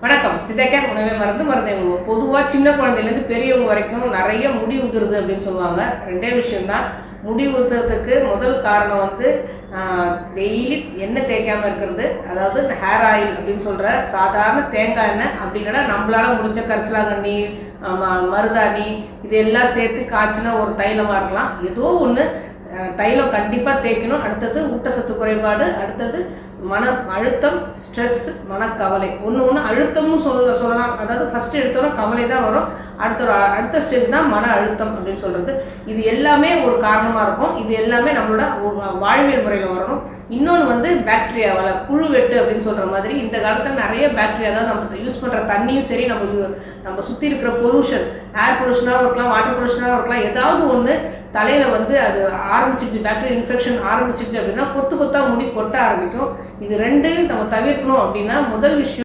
வணக்கம். சிதைக்கார் உணவே மருந்து மருந்தை உண்ணும். பொதுவாக சின்ன குழந்தையிலேருந்து பெரியவங்க வரைக்கும் நிறைய முடி உதிருது அப்படின்னு சொல்லுவாங்க. ரெண்டே விஷயம்தான். முடி உதிரத்துக்கு முதல் காரணம் வந்து டெய்லி எண்ணெய் தேய்க்காமல் இருக்கிறது. அதாவது ஹேர் ஆயில் அப்படின்னு சொல்கிற சாதாரண தேங்காய் எண்ணெய், அப்படி இல்லைன்னா நம்மளால முடிஞ்ச கரிசலாங்கண்ணி, மருதாணி இதெல்லாம் சேர்த்து காய்ச்சினா ஒரு தைலமாக இருக்கலாம். ஏதோ ஒன்று தைலம் கண்டிப்பாக தேய்க்கணும். அடுத்தது ஊட்டச்சத்து குறைபாடு, அடுத்தது மன அழுத்தம், ஸ்ட்ரெஸ், மனக்கவலை. ஒன்று அழுத்தம்னு சொல்லலாம். அதாவது ஃபஸ்ட்டு எடுத்தோன்னா கவலை தான் வரும். அடுத்த ஸ்டேஜ் தான் மன அழுத்தம் அப்படின்னு சொல்கிறது. இது எல்லாமே ஒரு காரணமாக இருக்கும். இது எல்லாமே நம்மளோட வாழ்வியல் முறையில் வரணும். இன்னொன்று வந்து பாக்டீரியாவால் புழு வெட்டு அப்படின்னு சொல்கிற மாதிரி இந்த காலத்தில் நிறைய பாக்டீரியா தான் நம்ம யூஸ் பண்ணுற தண்ணியும் சரி, நம்ம சுற்றி இருக்கிற பொல்யூஷன், ஏர் பொல்யூஷனாகவும் இருக்கலாம், வாட்டர் பொல்யூஷனாகவும் இருக்கலாம். ஏதாவது ஒன்று தலையில் வந்து அது ஆரம்பிச்சிருச்சு, பாக்டீரியா இன்ஃபெக்ஷன் ஆரம்பிச்சிருச்சு அப்படின்னா கொத்து கொத்தாக முடி கொட்ட ஆரம்பிக்கும். இது ரெண்டையும் நம்ம தவிர்க்கணும் அப்படின்னா முதல் விஷயம்